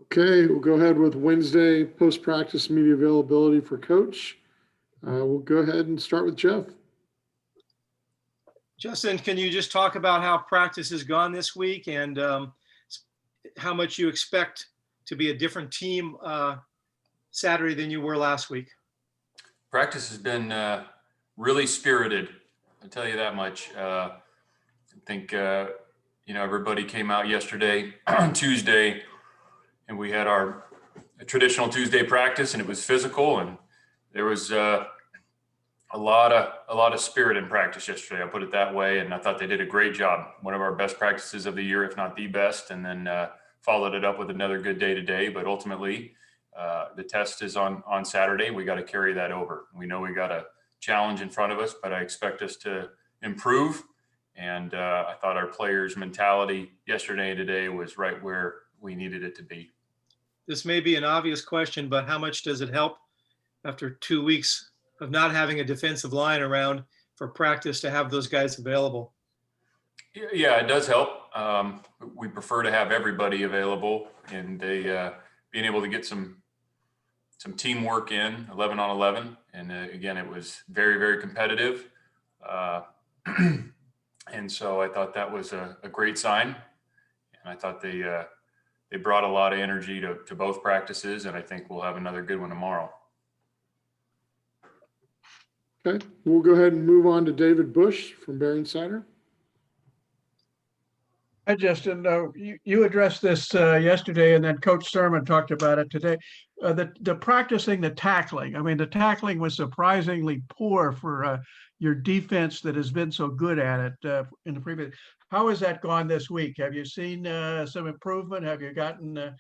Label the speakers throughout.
Speaker 1: Okay, we'll go ahead with Wednesday post-practice media availability for coach. We'll go ahead and start with Jeff.
Speaker 2: Justin, can you just talk about how practice has gone this week and how much you expect to be a different team Saturday than you were last week?
Speaker 3: Practice has been really spirited. I'll tell you that much. I think, everybody came out yesterday on Tuesday, and we had our traditional Tuesday practice, and it was physical, and there was a lot of spirit in practice yesterday. I'll put it that way. And I thought they did a great job. One of our best practices of the year, if not the best, and then followed it up with another good day today. But ultimately, the test is on Saturday. We got to carry that over. We know we got a challenge in front of us, but I expect us to improve. And I thought our players' mentality yesterday and today was right where we needed it to be.
Speaker 2: This may be an obvious question, but how much does it help after 2 weeks of not having a defensive line around for practice to have those guys available?
Speaker 3: Yeah, it does help. We prefer to have everybody available, and they being able to get some teamwork in 11 on 11. And again, it was very, very competitive. And so I thought that was a great sign. And I thought they brought a lot of energy to both practices, and I think we'll have another good one tomorrow.
Speaker 1: Okay, we'll go ahead and move on to David Bush from Bear Insider.
Speaker 4: Hi, Justin. You addressed this yesterday, and then Coach Sermon talked about it today. The practicing the tackling. I mean, the tackling was surprisingly poor for your defense that has been so good at it in the previous. How has that gone this week? Have you seen some improvement? Have you gotten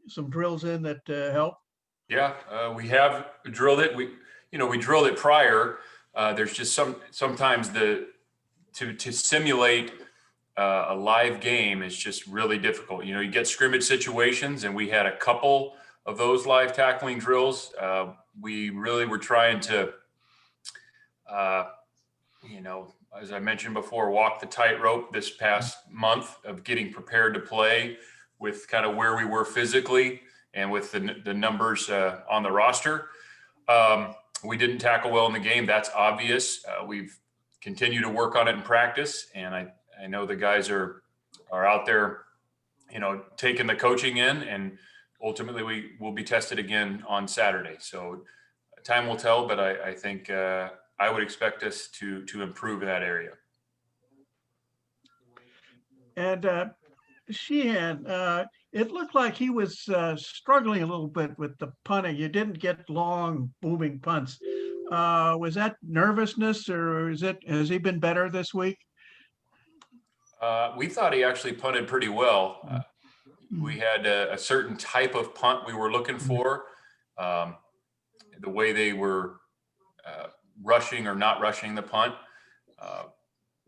Speaker 4: some drills in that help?
Speaker 3: Yeah, we have drilled it. We drilled it prior. There's just sometimes to simulate a live game is just really difficult. You get scrimmage situations, and we had a couple of those live tackling drills. We really were trying to, as I mentioned before, walk the tightrope this past month of getting prepared to play with kind of where we were physically and with the numbers on the roster. We didn't tackle well in the game. That's obvious. We've continued to work on it in practice, and I know the guys are out there, taking the coaching in, and ultimately we will be tested again on Saturday. So time will tell, but I think I would expect us to improve in that area.
Speaker 4: And Sheehan, it looked like he was struggling a little bit with the punting. You didn't get long booming punts. Was that nervousness, or has he been better this week?
Speaker 3: We thought he actually punted pretty well. We had a certain type of punt we were looking for. The way they were rushing or not rushing the punt.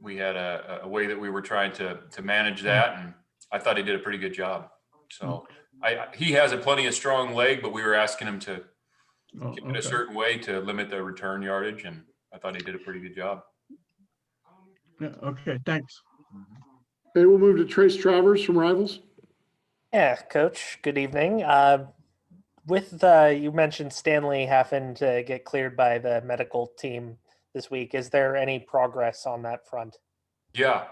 Speaker 3: We had a way that we were trying to manage that, and I thought he did a pretty good job. So he has a plenty of strong leg, but we were asking him to get it a certain way to limit the return yardage, and I thought he did a pretty good job.
Speaker 4: Yeah, okay, thanks.
Speaker 1: Okay, we'll move to Trace Travers from Rivals.
Speaker 5: Yeah, Coach, good evening. You mentioned Stanley having to get cleared by the medical team this week. Is there any progress on that front?
Speaker 3: Yeah,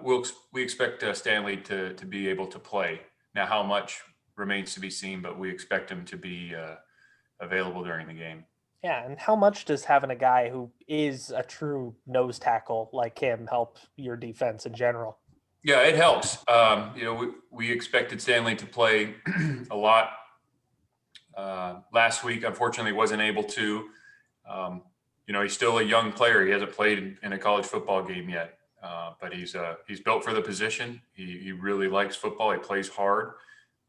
Speaker 3: we expect Stanley to be able to play. Now, how much remains to be seen, but we expect him to be available during the game.
Speaker 5: Yeah, and how much does having a guy who is a true nose tackle like him help your defense in general?
Speaker 3: Yeah, it helps. We expected Stanley to play a lot last week. Unfortunately, wasn't able to. He's still a young player. He hasn't played in a college football game yet, but he's built for the position. He really likes football. He plays hard.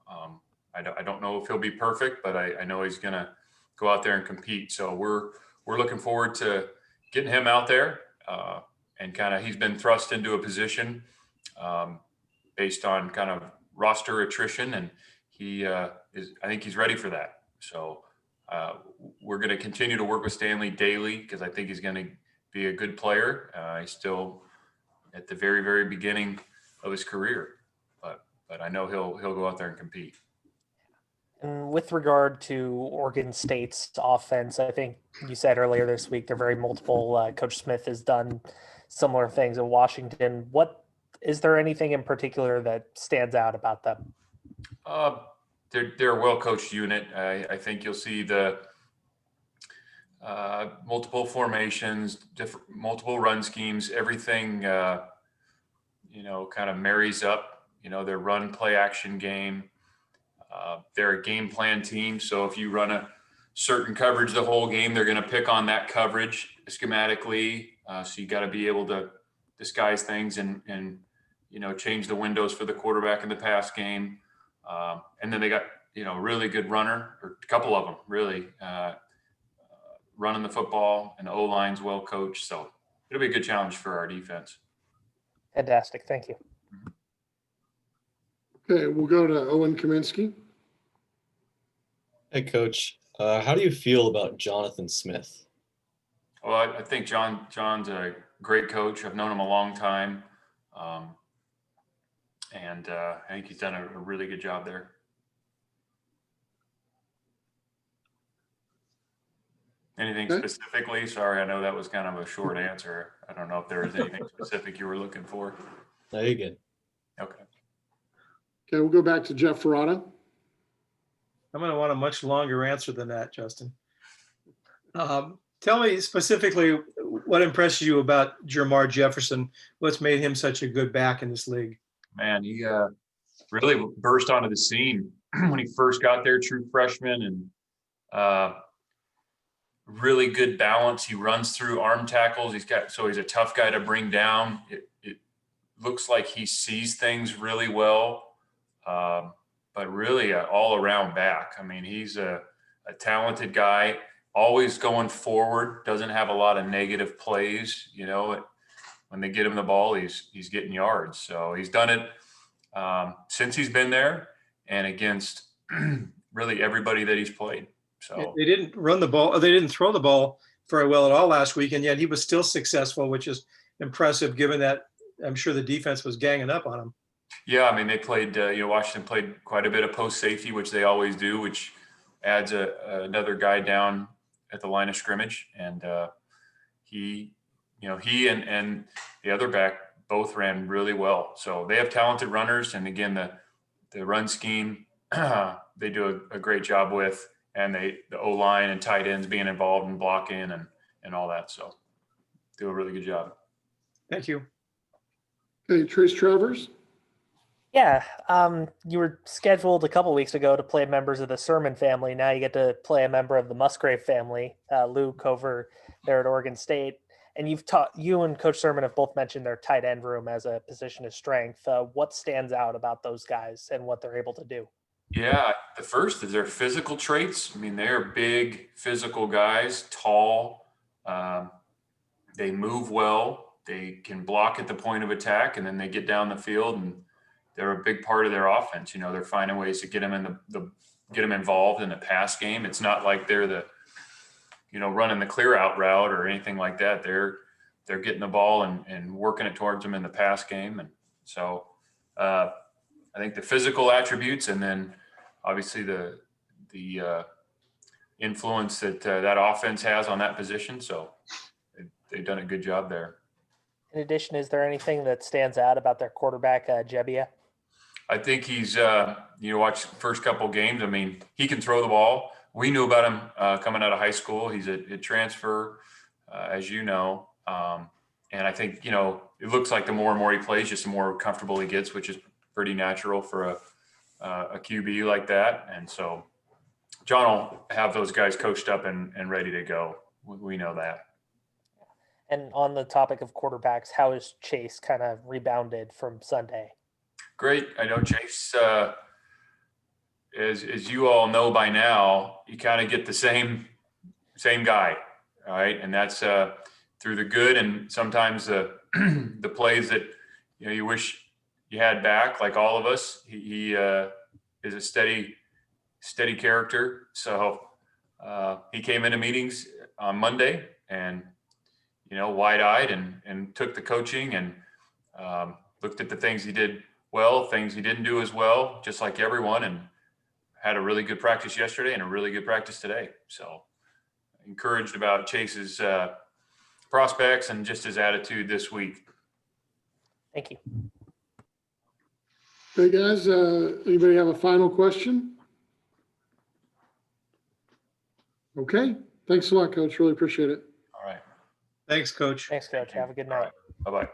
Speaker 3: I don't know if he'll be perfect, but I know he's going to go out there and compete. So we're looking forward to getting him out there, and kind of he's been thrust into a position based on kind of roster attrition, and I think he's ready for that. So we're going to continue to work with Stanley daily because I think he's going to be a good player. He's still at the very, very beginning of his career, but I know he'll go out there and compete.
Speaker 5: And with regard to Oregon State's offense, I think you said earlier this week they're very multiple. Coach Smith has done similar things in Washington. What is there anything in particular that stands out about them?
Speaker 3: Uh, they're a well-coached unit. I think you'll see the multiple formations, different multiple run schemes, everything, kind of marries up, their run play action game. They're a game plan team. So if you run a certain coverage the whole game, they're going to pick on that coverage schematically. So you got to be able to disguise things and change the windows for the quarterback in the pass game. And then they got, really good runner, or a couple of them really, running the football, and the O-line's well coached. So it'll be a good challenge for our defense.
Speaker 5: Fantastic. Thank you.
Speaker 1: Okay, we'll go to Owen Kaminsky.
Speaker 6: Hey, Coach. How do you feel about Jonathan Smith?
Speaker 3: Well, I think John's a great coach. I've known him a long time. And I think he's done a really good job there. Anything
Speaker 1: Okay.
Speaker 3: specifically? Sorry, I know that was kind of a short answer. I don't know if there was anything specific you were looking for.
Speaker 6: No, you're good.
Speaker 3: Okay.
Speaker 1: Okay, we'll go back to Jeff Ferrata.
Speaker 2: I'm going to want a much longer answer than that, Justin. Tell me specifically what impressed you about Jermar Jefferson. What's made him such a good back in this league?
Speaker 3: Man, he really burst onto the scene when he first got there, true freshman, and really good balance. He runs through arm tackles. He's a tough guy to bring down. It looks like he sees things really well, but really an all-around back. I mean, he's a talented guy, always going forward, doesn't have a lot of negative plays. When they get him the ball, he's getting yards. So he's done it since he's been there and against really everybody that he's played. So
Speaker 2: They didn't run the ball, or they didn't throw the ball very well at all last week, and yet he was still successful, which is impressive given that I'm sure the defense was ganging up on him.
Speaker 3: yeah, I mean, they played, Washington played quite a bit of post safety, which they always do, which adds another guy down at the line of scrimmage. And he and the other back both ran really well. So they have talented runners. And again, the run scheme, they do a great job with, and the O-line and tight ends being involved in blocking and all that. So do a really good job.
Speaker 2: Thank you.
Speaker 1: Okay, Trace Travers.
Speaker 5: Yeah, you were scheduled a couple weeks ago to play members of the Sermon family. Now you get to play a member of the Musgrave family, Luke, over there at Oregon State. And you and Coach Sermon have both mentioned their tight end room as a position of strength. What stands out about those guys and what they're able to do?
Speaker 3: Yeah, the first is their physical traits. I mean, they're big physical guys, tall. They move well. They can block at the point of attack, and then they get down the field, and they're a big part of their offense. They're finding ways to get them in get them involved in the pass game. It's not like they're running the clear out route or anything like that. They're getting the ball and working it towards them in the pass game. And so I think the physical attributes, and then obviously the influence that offense has on that position. So they've done a good job there.
Speaker 5: In addition, is there anything that stands out about their quarterback, Jebbia?
Speaker 3: I think he's, watch the first couple games. I mean, he can throw the ball. We knew about him coming out of high school. He's a transfer, as you know. And I think, it looks like the more and more he plays, just the more comfortable he gets, which is pretty natural for a QB like that. And so John will have those guys coached up and ready to go. We know that.
Speaker 5: And on the topic of quarterbacks, how has Chase kind of rebounded from Sunday?
Speaker 3: Great. I know Chase, as you all know by now, you kind of get the same guy, right? And that's through the good and sometimes the the plays that you wish you had back, like all of us. He is a steady character. So he came into meetings on Monday and wide-eyed and took the coaching and looked at the things he did well, things he didn't do as well, just like everyone, and had a really good practice yesterday and a really good practice today. So encouraged about Chase's prospects and just his attitude this week.
Speaker 5: Thank you.
Speaker 1: Hey, guys, anybody have a final question? Okay, thanks a lot, Coach. Really appreciate it.
Speaker 3: All right.
Speaker 2: Thanks, Coach.
Speaker 5: Thanks, Coach.
Speaker 3: Thank you.
Speaker 5: Have a good
Speaker 3: All
Speaker 5: night.
Speaker 3: right. Bye-bye.